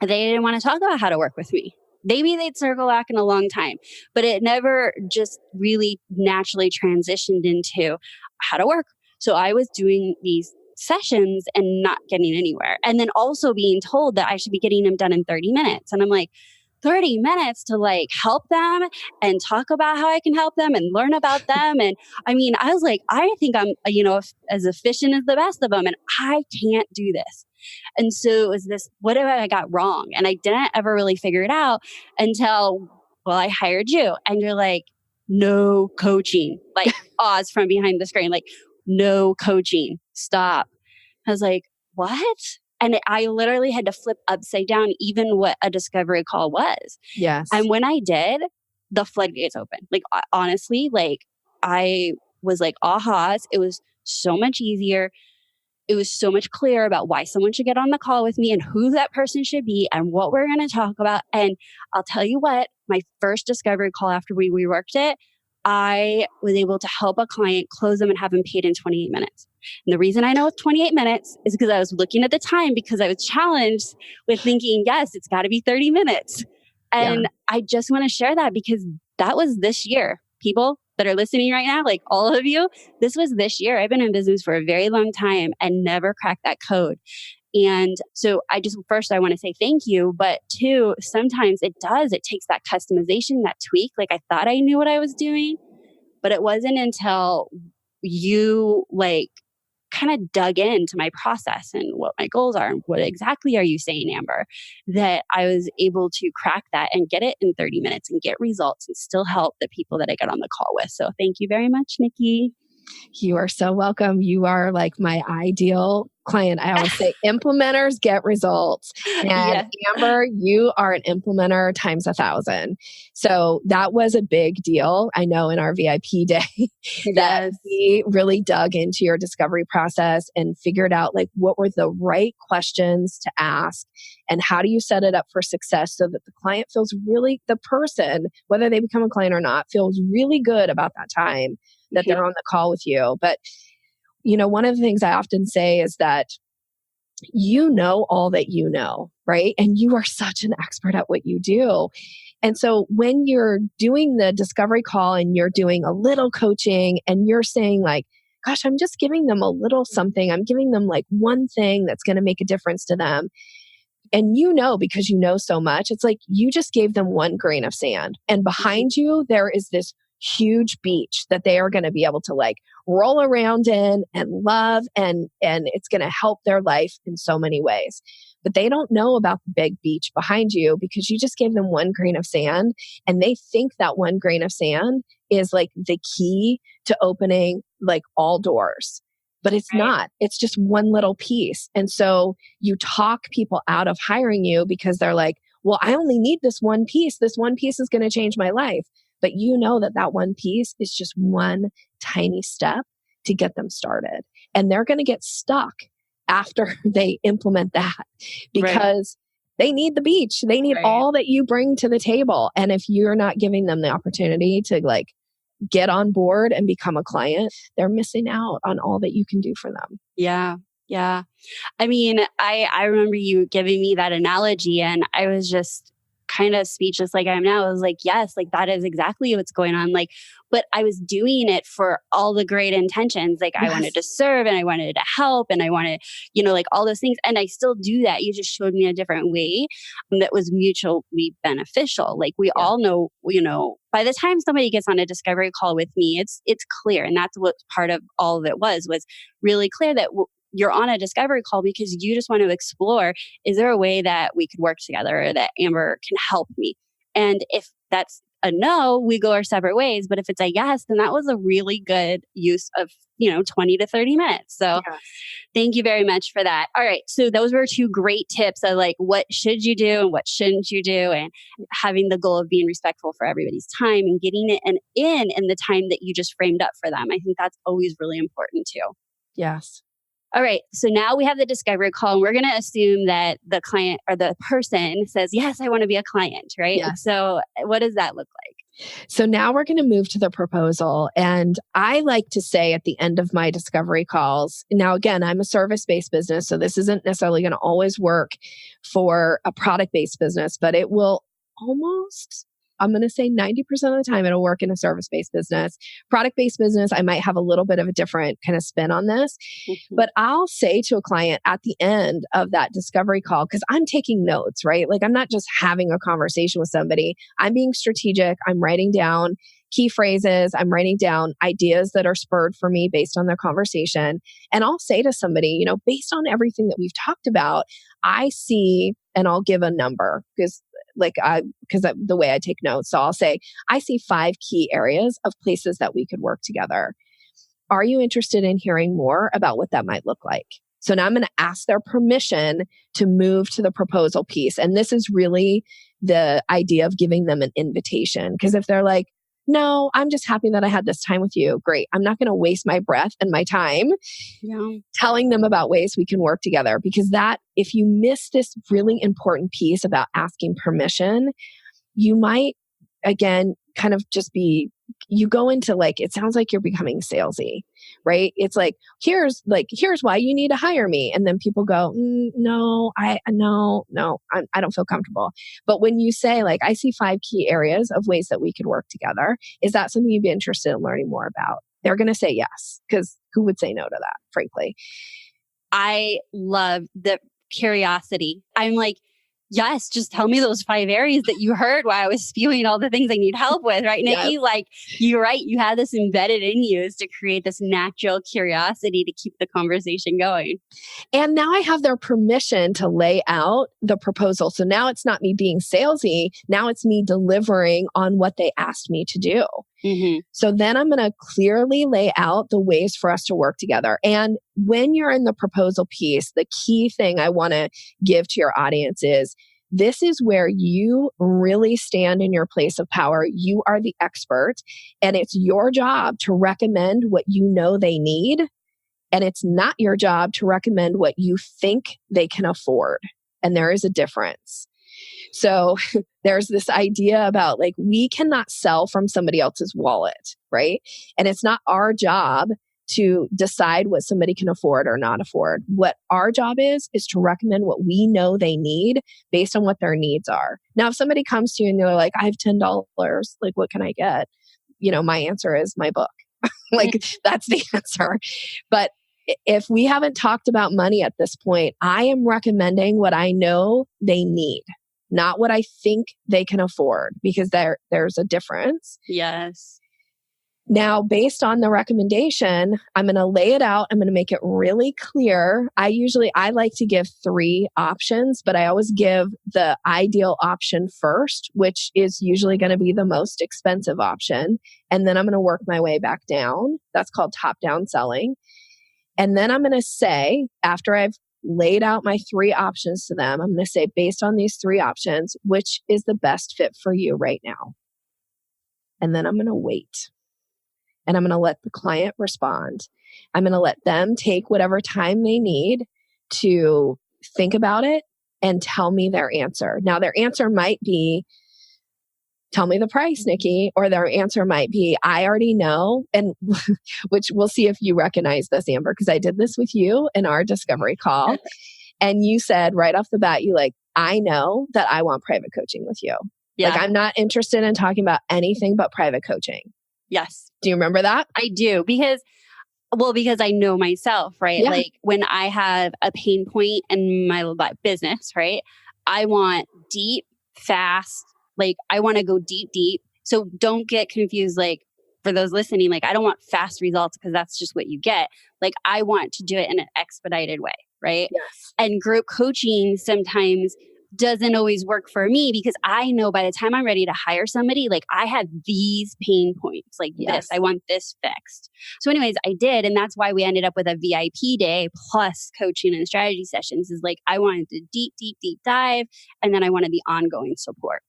They didn't want to talk about how to work with me. Maybe they'd circle back in a long time, but it never just really naturally transitioned into how to work. So I was doing these sessions and not getting anywhere. And then also being told that I should be getting them done in 30 minutes. And I'm like, 30 minutes to like help them and talk about how I can help them and learn about them. And I was like, I think I'm, as efficient as the best of them and I can't do this. And so it was this, what have I got wrong? And I didn't ever really figure it out until, I hired you and you're like, no coaching, like Oz from behind the screen, like no coaching, stop. I was like, what? And I literally had to flip upside down even what a discovery call was. Yes. And when I did, the floodgates opened. Like, honestly, like I was like, ahas. It was so much easier. it was so much clearer about why someone should get on the call with me and who that person should be and what we're going to talk about. And I'll tell you what, my first discovery call after we reworked it, I was able to help a client close them and have them paid in 28 minutes. And the reason I know it's 28 minutes is because I was looking at the time because I was challenged with thinking, yes, it's got to be 30 minutes. And I just want to share that because that was this year. People that are listening right now, like all of you, this was this year. I've been in business for a very long time and never cracked that code. And so first I want to say thank you, but two, sometimes it takes that customization, that tweak. Like I thought I knew what I was doing, but it wasn't until you kind of dug into my process and what my goals are and what exactly are you saying, Amber, that I was able to crack that and get it in 30 minutes and get results and still help the people that I got on the call with. So thank you very much, Nikki. You are so welcome. You are like my ideal client. I always say implementers get results. And yes. Amber, you are an implementer times 1,000. So that was a big deal. I know in our VIP day that we really dug into your discovery process and figured out like what were the right questions to ask and how do you set it up for success so that the client feels really, the person, whether they become a client or not, feels really good about that time that they're on the call with you. But, you know, one of the things I often say is that you know all that you know, right? And you are such an expert at what you do. And so when you're doing the discovery call and you're doing a little coaching and you're saying like, gosh, I'm just giving them a little something. I'm giving them like one thing that's going to make a difference to them. And you know, because you know so much, it's like you just gave them one grain of sand. And behind you, there is this huge beach that they are going to be able to like roll around in and love. And it's going to help their life in so many ways. But they don't know about the big beach behind you because you just gave them one grain of sand. And they think that one grain of sand is like the key to opening like all doors. But it's not. It's just one little piece. And so you talk people out of hiring you because they're like, well, I only need this one piece. This one piece is going to change my life. But you know that that one piece is just one tiny step to get them started. And they're going to get stuck after they implement that because they need the beach. They need all that you bring to the table. And if you're not giving them the opportunity to like get on board and become a client, they're missing out on all that you can do for them. Yeah. Yeah. I mean, I remember you giving me that analogy and I was just kind of speechless like I am now. I was like, yes, like that is exactly what's going on. Like, but I was doing it for all the great intentions. Like I wanted to serve and I wanted to help and I wanted, you know, like all those things. And I still do that. You just showed me a different way that was mutually beneficial. Like we all know, you know, by the time somebody gets on a discovery call with me, it's clear. And that's what part of all of it was really clear that you're on a discovery call because you just want to explore, is there a way that we could work together or that Amber can help me? And if that's a no, we go our separate ways. But if it's a yes, then that was a really good use of, 20 to 30 minutes. So thank you very much for that. All right. So those were two great tips of like, what should you do and what shouldn't you do? And having the goal of being respectful for everybody's time and getting it in the time that you just framed up for them. I think that's always really important too. Yes. All right. So now we have the discovery call and we're going to assume that the client or the person says, yes, I want to be a client, right? Yes. So what does that look like? So now we're going to move to the proposal. And I like to say at the end of my discovery calls, now again, I'm a service-based business, so this isn't necessarily going to always work for a product-based business, but it will almost, I'm going to say 90% of the time it'll work in a service-based business. Product-based business, I might have a little bit of a different kind of spin on this. But I'll say to a client at the end of that discovery call, because I'm taking notes, right? Like I'm not just having a conversation with somebody. I'm being strategic. I'm writing down key phrases. I'm writing down ideas that are spurred for me based on their conversation. And I'll say to somebody, based on everything that we've talked about, I see, and I'll give a number because the way I take notes. So I'll say, I see 5 key areas of places that we could work together. Are you interested in hearing more about what that might look like? So now I'm going to ask their permission to move to the proposal piece. And this is really the idea of giving them an invitation. Because if they're like, no, I'm just happy that I had this time with you. Great. I'm not going to waste my breath and my time telling them about ways we can work together, because that, if you miss this really important piece about asking permission, you might, again, kind of just be, you go into like, it sounds like you're becoming salesy, right? It's like, here's why you need to hire me. And then people go, no, I don't feel comfortable. But when you say like, I see 5 key areas of ways that we could work together, is that something you'd be interested in learning more about? They're going to say yes, because who would say no to that, frankly? I love the curiosity. I'm like, yes, just tell me those 5 areas that you heard while I was spewing all the things I need help with, right, Nikki? Yes. Like, you're right. You have this embedded in you is to create this natural curiosity to keep the conversation going. And now I have their permission to lay out the proposal. So now it's not me being salesy. Now it's me delivering on what they asked me to do. Mm-hmm. So then I'm going to clearly lay out the ways for us to work together. And when you're in the proposal piece, the key thing I want to give to your audience is this is where you really stand in your place of power. You are the expert, and it's your job to recommend what you know they need. And it's not your job to recommend what you think they can afford. And there is a difference. So there's this idea about like, we cannot sell from somebody else's wallet, right? And it's not our job to decide what somebody can afford or not afford. What our job is to recommend what we know they need based on what their needs are. Now, if somebody comes to you and they're like, I have $10, like, what can I get? My answer is my book. Like, that's the answer. But if we haven't talked about money at this point, I am recommending what I know they need, not what I think they can afford, because there's a difference. Yes. Now, based on the recommendation, I'm going to lay it out. I'm going to make it really clear. I like to give 3 options, but I always give the ideal option first, which is usually going to be the most expensive option. And then I'm going to work my way back down. That's called top-down selling. And then I'm going to say, after I've laid out my 3 options to them, I'm going to say, based on these 3 options, which is the best fit for you right now? And then I'm going to wait. And I'm going to let the client respond. I'm going to let them take whatever time they need to think about it and tell me their answer. Now, their answer might be, tell me the price, Nikki, or their answer might be, I already know, and which we'll see if you recognize this, Amber, because I did this with you in our discovery call. And you said right off the bat, I know that I want private coaching with you. Yeah. Like, I'm not interested in talking about anything but private coaching. Yes. Do you remember that? I do, because I know myself, right? Yeah. Like, when I have a pain point in my business, right? I want deep, fast, like, I want to go deep. So don't get confused. Like, for those listening, like, I don't want fast results because that's just what you get. Like, I want to do it in an expedited way, right? Yes. And group coaching sometimes doesn't always work for me, because I know by the time I'm ready to hire somebody, like, I have these pain points, like this, I want this fixed. So anyways, I did. And that's why we ended up with a VIP day plus coaching and strategy sessions, is like, I wanted to deep dive. And then I wanted the ongoing support.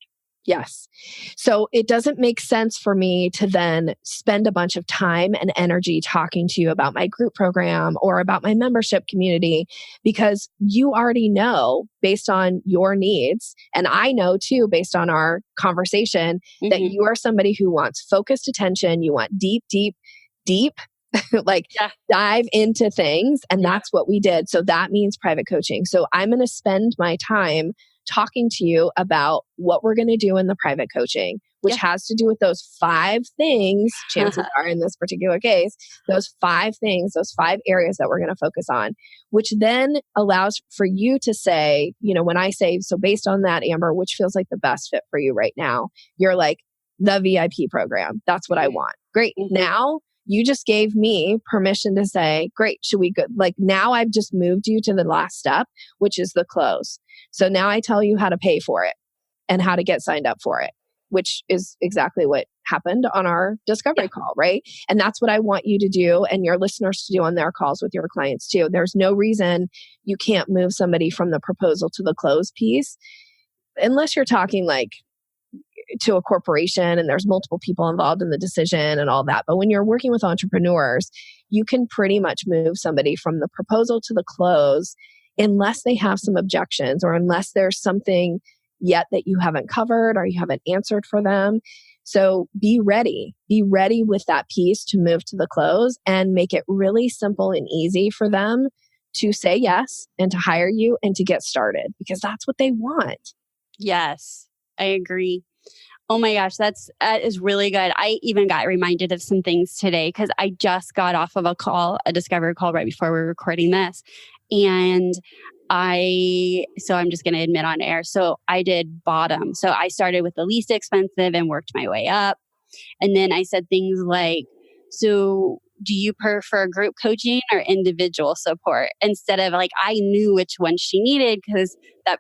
Yes. So it doesn't make sense for me to then spend a bunch of time and energy talking to you about my group program or about my membership community, because you already know based on your needs. And I know too, based on our conversation, that you are somebody who wants focused attention. You want deep, like dive into things. And that's what we did. So that means private coaching. So I'm going to spend my time talking to you about what we're going to do in the private coaching, which has to do with those 5 things, chances are in this particular case, those 5 things, those 5 areas that we're going to focus on, which then allows for you to say, when I say, so based on that, Amber, which feels like the best fit for you right now, you're like, the VIP program. That's what I want. Great. Now you just gave me permission to say, great, should we go? Like, now I've just moved you to the last step, which is the close. So now I tell you how to pay for it and how to get signed up for it, which is exactly what happened on our discovery call, right? And that's what I want you to do and your listeners to do on their calls with your clients too. There's no reason you can't move somebody from the proposal to the close piece, unless you're talking like to a corporation and there's multiple people involved in the decision and all that. But when you're working with entrepreneurs, you can pretty much move somebody from the proposal to the close unless they have some objections or unless there's something yet that you haven't covered or you haven't answered for them. So be ready. Be ready with that piece to move to the close and make it really simple and easy for them to say yes and to hire you and to get started because that's what they want. Yes, I agree. Oh my gosh, that is really good. I even got reminded of some things today because I just got off of a discovery call right before we were recording this. And I'm just going to admit on air. So I did bottom. So I started with the least expensive and worked my way up. And then I said things like, so do you prefer group coaching or individual support? Instead of like, I knew which one she needed because that,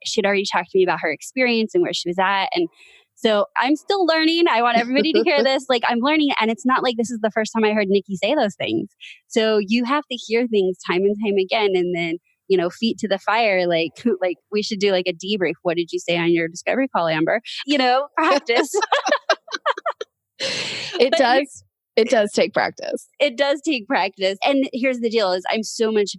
she'd already talked to me about her experience and where she was at. And so I'm still learning. I want everybody to hear this. Like I'm learning. And it's not like this is the first time I heard Nikki say those things. So you have to hear things time and time again. And then, feet to the fire, like we should do like a debrief. What did you say on your discovery call, Amber? Practice. It does take practice. It does take practice. And here's the deal is I'm so much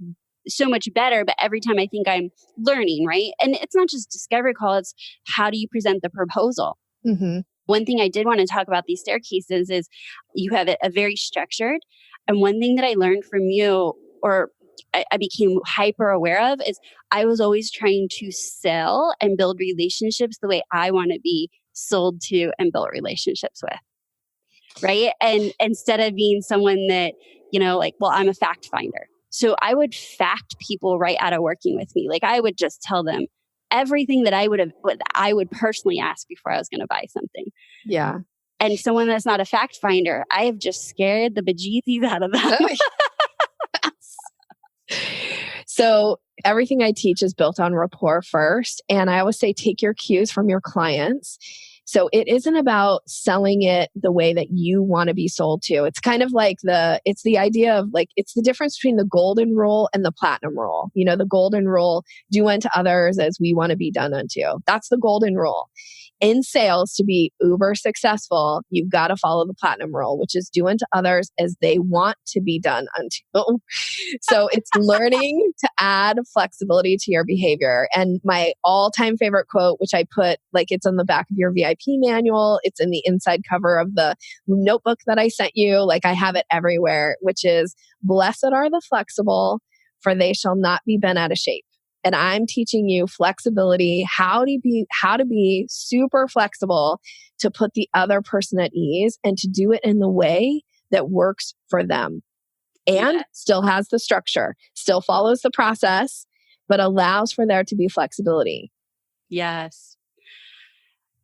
better, but every time I think I'm learning, right? And it's not just discovery call, it's how do you present the proposal? Mm-hmm. One thing I did want to talk about these staircases is you have it a very structured. And one thing that I learned from you, or I became hyper aware of, is I was always trying to sell and build relationships the way I want to be sold to and built relationships with. Right. And instead of being someone that, I'm a fact finder. So I would fact people right out of working with me. Like I would just tell them everything that I would personally ask before I was going to buy something. Yeah. And someone that's not a fact finder, I have just scared the bejesus out of them. So everything I teach is built on rapport first. And I always say, take your cues from your clients. So it isn't about selling it the way that you want to be sold to. It's kind of like it's the idea of like, it's the difference between the golden rule and the platinum rule. The golden rule, do unto others as we want to be done unto. That's the golden rule. In sales, to be uber successful, you've got to follow the platinum rule, which is do unto others as they want to be done unto. So it's learning to add flexibility to your behavior. And my all-time favorite quote, which I put, like it's on the back of your VIP manual, it's in the inside cover of the notebook that I sent you, like I have it everywhere, which is, blessed are the flexible, for they shall not be bent out of shape. And I'm teaching you flexibility, how to be super flexible to put the other person at ease and to do it in the way that works for them and still has the structure, still follows the process, but allows for there to be flexibility. Yes.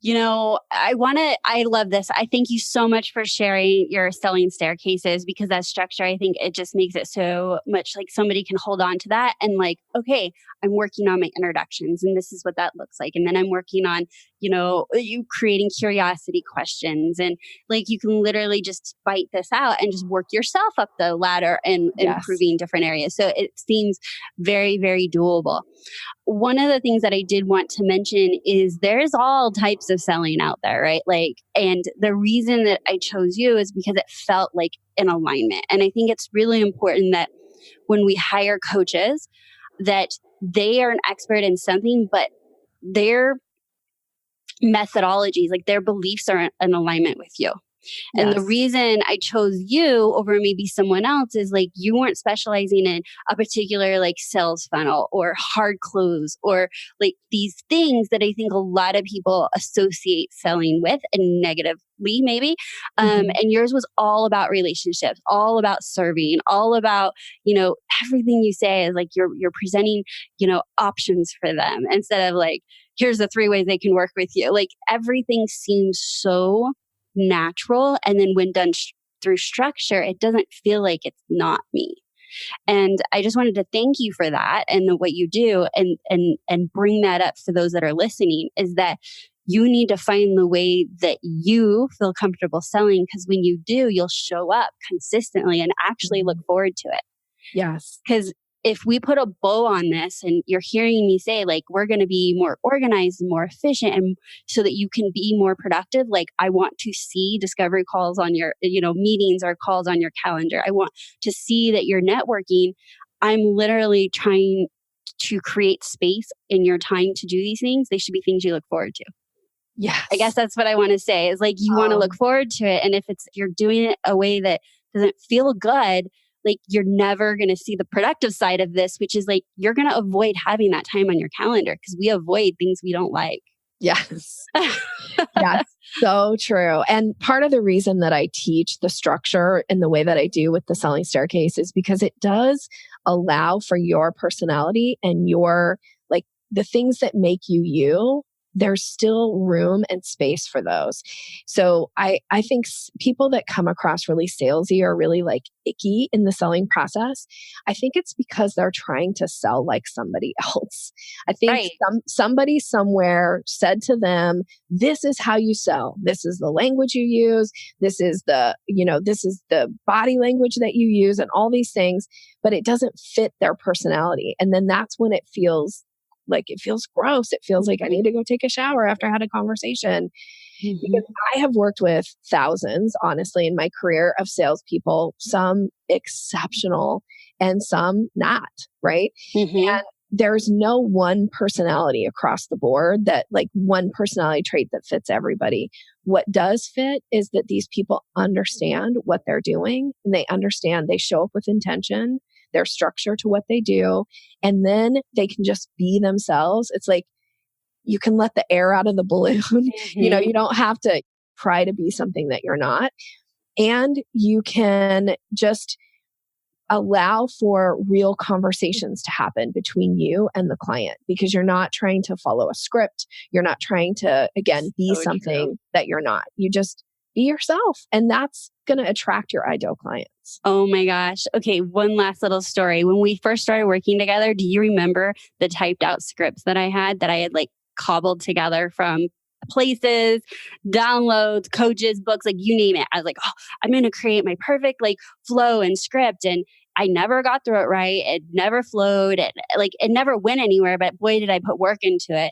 I love this. I thank you so much for sharing your selling staircases because that structure, I think it just makes it so much like somebody can hold on to that and like, okay, I'm working on my introductions and this is what that looks like. And then I'm working on, you creating curiosity questions and like you can literally just bite this out and just work yourself up the ladder and improving different areas. So it seems very, very doable. One of the things that I did want to mention is there's all types of selling out there, right? Like, and the reason that I chose you is because it felt like an alignment. And I think it's really important that when we hire coaches, that they are an expert in something, but their methodologies, like their beliefs are in alignment with you. And the reason I chose you over maybe someone else is like you weren't specializing in a particular like sales funnel or hard close or like these things that I think a lot of people associate selling with and negatively maybe. And yours was all about relationships, all about serving, all about, everything you say is like you're presenting, options for them instead of like, here's the 3 ways they can work with you. Like everything seems so natural. And then when done through structure, it doesn't feel like it's not me. And I just wanted to thank you for that and what you do and bring that up for those that are listening is that you need to find the way that you feel comfortable selling because when you do, you'll show up consistently and actually look forward to it. Yes. Because if we put a bow on this and you're hearing me say like, we're going to be more organized and more efficient and so that you can be more productive, like I want to see discovery calls on your, meetings or calls on your calendar. I want to see that you're networking. I'm literally trying to create space in your time to do these things. They should be things you look forward to. Yes. I guess that's what I want to say is like, you want to look forward to it. And if you're doing it a way that doesn't feel good, like you're never going to see the productive side of this, which is like, you're going to avoid having that time on your calendar because we avoid things we don't like. Yes. Yes. So true. And part of the reason that I teach the structure in the way that I do with the selling staircase is because it does allow for your personality and your, like the things that make you you. There's still room and space for those. So I think people that come across really salesy or really like icky in the selling process, I think it's because they're trying to sell like somebody else. I think somebody somewhere said to them, this is how you sell. This is the language you use. This is this is the body language that you use and all these things, but it doesn't fit their personality. And then that's when it feels gross. It feels like I need to go take a shower after I had a conversation. Because I have worked with thousands, honestly, in my career of salespeople, some exceptional and some not, right? And there's no one personality across the board that like one personality trait that fits everybody. What does fit is that these people understand what they're doing and they understand they show up with intention. There's structure to what they do, and then they can just be themselves. It's like you can let the air out of the balloon. You don't have to try to be something that you're not. And you can just allow for real conversations to happen between you and the client because you're not trying to follow a script. You're not trying to, again, be something that you're not. You just be yourself. And that's going to attract your ideal clients. Oh my gosh. Okay. One last little story. When we first started working together, do you remember the typed out scripts that I had like cobbled together from places, downloads, coaches, books, like you name it? I was like, oh, I'm going to create my perfect like flow and script. And I never got through it right. It never flowed. It never went anywhere, but boy, did I put work into it.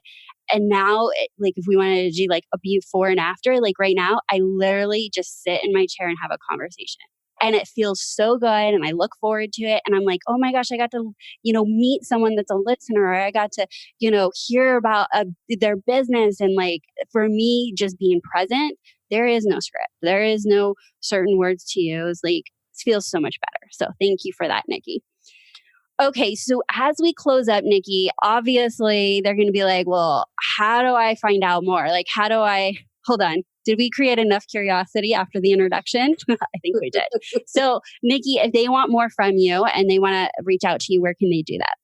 And now, if we wanted to do like a before and after, like right now, I literally just sit in my chair and have a conversation. And it feels so good. And I look forward to it. And I'm like, oh my gosh, I got to, meet someone that's a listener. Or I got to, hear about their business. And like, for me, just being present, there is no script. There is no certain words to use. Like, it feels so much better. So thank you for that, Nikki. Okay, so as we close up, Nikki, obviously they're going to be like, well, how do I find out more? Like, hold on. Did we create enough curiosity after the introduction? I think we did. So, Nikki, if they want more from you and they want to reach out to you, where can they do that?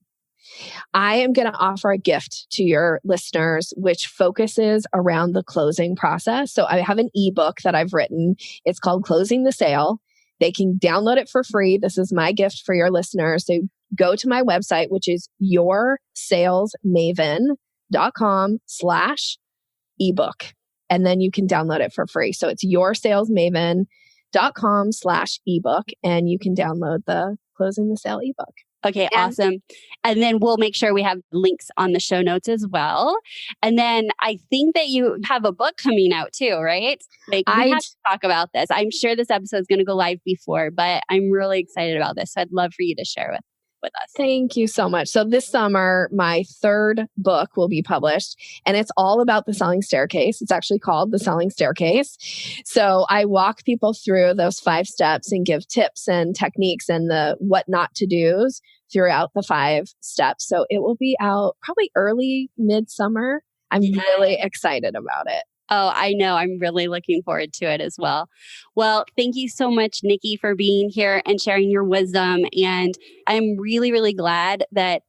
I am going to offer a gift to your listeners, which focuses around the closing process. So I have an ebook that I've written. It's called Closing the Sale. They can download it for free. This is my gift for your listeners. So go to my website, which is yoursalesmaven.com/ebook. And then you can download it for free. So it's yoursalesmaven.com/ebook. And you can download the Closing the Sale ebook. Okay, awesome. And then we'll make sure we have links on the show notes as well. And then I think that you have a book coming out too, right? Like we have to talk about this. I'm sure this episode is going to go live before, but I'm really excited about this. So I'd love for you to share with us. Thank you so much. So this summer, my third book will be published, and it's all about the selling staircase. It's actually called The Selling Staircase. So I walk people through those 5 steps and give tips and techniques and the what not to do's throughout the 5 steps. So it will be out probably early midsummer. I'm really excited about it. Oh, I know. I'm really looking forward to it as well. Well, thank you so much, Nikki, for being here and sharing your wisdom. And I'm really, really glad that,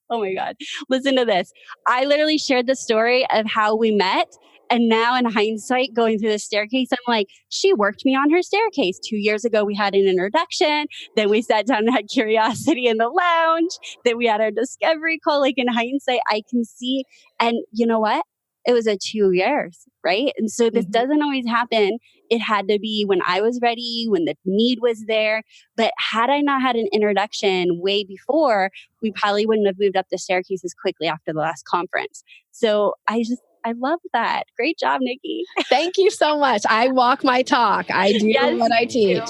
oh my God, listen to this. I literally shared the story of how we met. And now in hindsight, going through the staircase, I'm like, she worked me on her staircase. 2 years ago, we had an introduction. Then we sat down and had curiosity in the lounge. Then we had our discovery call. Like in hindsight, I can see. And you know what? it was a 2 years, right? And so this doesn't always happen. It had to be when I was ready, when the need was there. But had I not had an introduction way before, we probably wouldn't have moved up the staircase as quickly after the last conference. So I love that. Great job, Nikki. Thank you so much. I walk my talk. I do what I teach.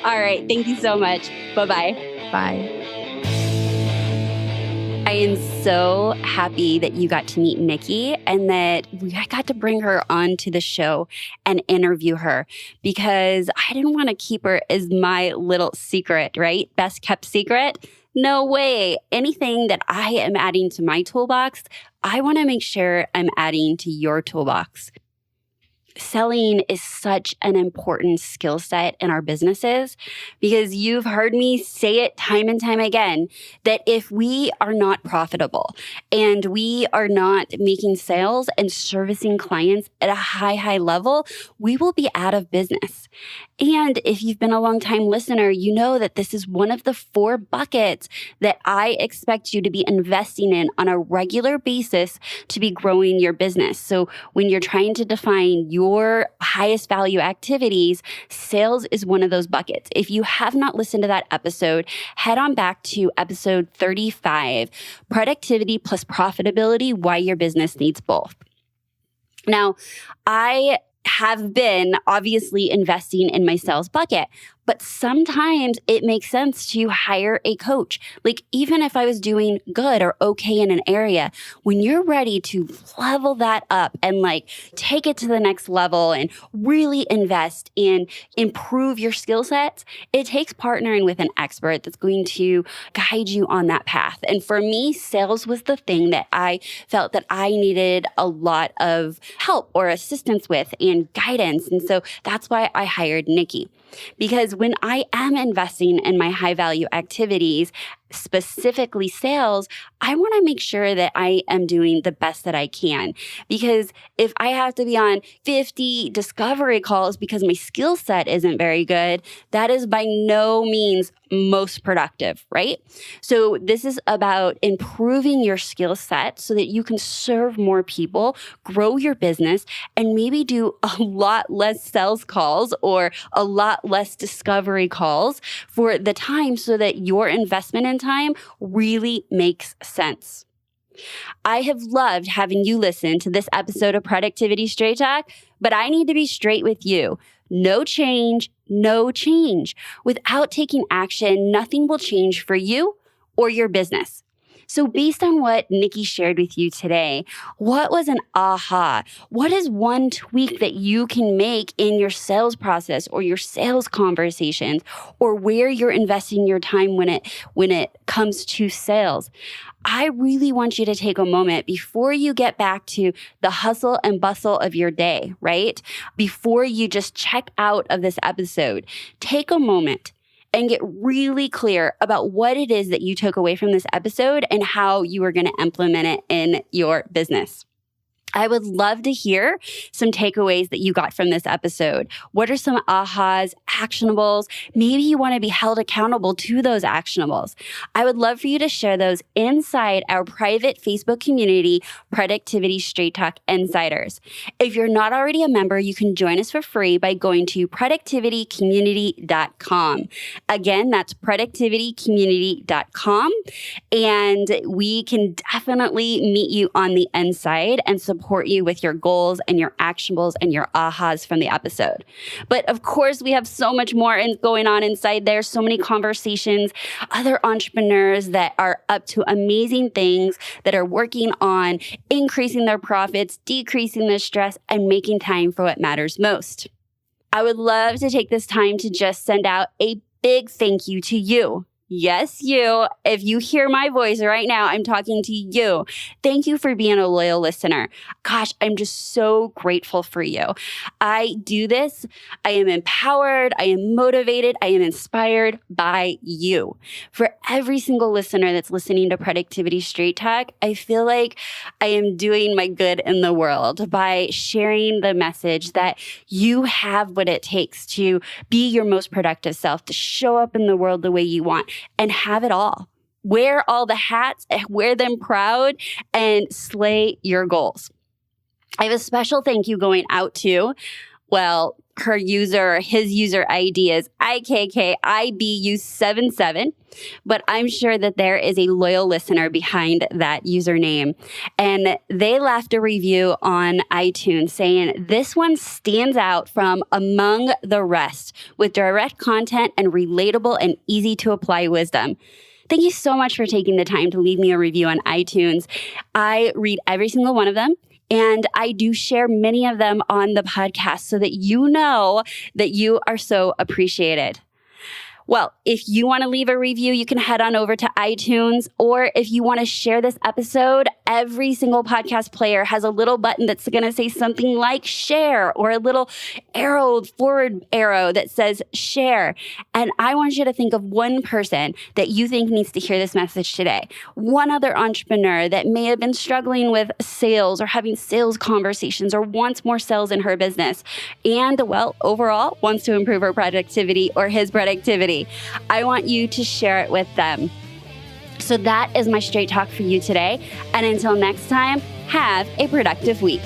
All right. Thank you so much. Bye-bye. Bye. I am so happy that you got to meet Nikki and that I got to bring her onto the show and interview her, because I didn't want to keep her as my little secret, right? Best kept secret. No way. Anything that I am adding to my toolbox, I want to make sure I'm adding to your toolbox. Selling is such an important skill set in our businesses, because you've heard me say it time and time again, that if we are not profitable and we are not making sales and servicing clients at a high level, we will be out of business. And if you've been a long time listener, you know that this is one of the 4 buckets that I expect you to be investing in on a regular basis to be growing your business. So when you're trying to define your highest value activities, sales is one of those buckets. If you have not listened to that episode, head on back to episode 35, Productivity plus Profitability, Why Your Business Needs Both. Now, I have been obviously investing in my sales bucket, but sometimes it makes sense to hire a coach. Like, even if I was doing good or okay in an area, when you're ready to level that up and like take it to the next level and really invest and improve your skill sets, it takes partnering with an expert that's going to guide you on that path. And for me, sales was the thing that I felt that I needed a lot of help or assistance with and guidance. And so that's why I hired Nikki. Because when I am investing in my high value activities, specifically sales, I want to make sure that I am doing the best that I can. Because if I have to be on 50 discovery calls because my skill set isn't very good, that is by no means most productive, right? So this is about improving your skill set so that you can serve more people, grow your business, and maybe do a lot less sales calls or a lot less discovery calls for the time so that your investment in time really makes sense. I have loved having you listen to this episode of Productivity Straight Talk, but I need to be straight with you. No change, no change. Without taking action, nothing will change for you or your business. So based on what Nikki shared with you today, what was an aha? What is one tweak that you can make in your sales process or your sales conversations, or where you're investing your time when it comes to sales? I really want you to take a moment before you get back to the hustle and bustle of your day, right? Before you just check out of this episode, take a moment and get really clear about what it is that you took away from this episode and how you are going to implement it in your business. I would love to hear some takeaways that you got from this episode. What are some ahas, actionables? Maybe you want to be held accountable to those actionables. I would love for you to share those inside our private Facebook community, Productivity Straight Talk Insiders. If you're not already a member, you can join us for free by going to productivitycommunity.com. Again, that's productivitycommunity.com. And we can definitely meet you on the inside and support you with your goals and your actionables and your ahas from the episode. But of course, we have so much more going on inside there, so many conversations, other entrepreneurs that are up to amazing things, that are working on increasing their profits, decreasing their stress, and making time for what matters most. I would love to take this time to just send out a big thank you to you. Yes, you. If you hear my voice right now, I'm talking to you. Thank you for being a loyal listener. Gosh, I'm just so grateful for you. I do this. I am empowered. I am motivated. I am inspired by you. For every single listener that's listening to Productivity Straight Talk, I feel like I am doing my good in the world by sharing the message that you have what it takes to be your most productive self, to show up in the world the way you want, and have it all. Wear all the hats, wear them proud, and slay your goals. I have a special thank you going out to, well, his user ID is IKKIBU77, but I'm sure that there is a loyal listener behind that username. And they left a review on iTunes saying, this one stands out from among the rest with direct content and relatable and easy to apply wisdom. Thank you so much for taking the time to leave me a review on iTunes. I read every single one of them. And I do share many of them on the podcast so that you know that you are so appreciated. Well, if you want to leave a review, you can head on over to iTunes, or if you want to share this episode, every single podcast player has a little button that's going to say something like share, or a little forward arrow that says share. And I want you to think of one person that you think needs to hear this message today. One other entrepreneur that may have been struggling with sales or having sales conversations or wants more sales in her business. And, well, overall wants to improve her productivity or his productivity. I want you to share it with them. So that is my straight talk for you today. And until next time, have a productive week.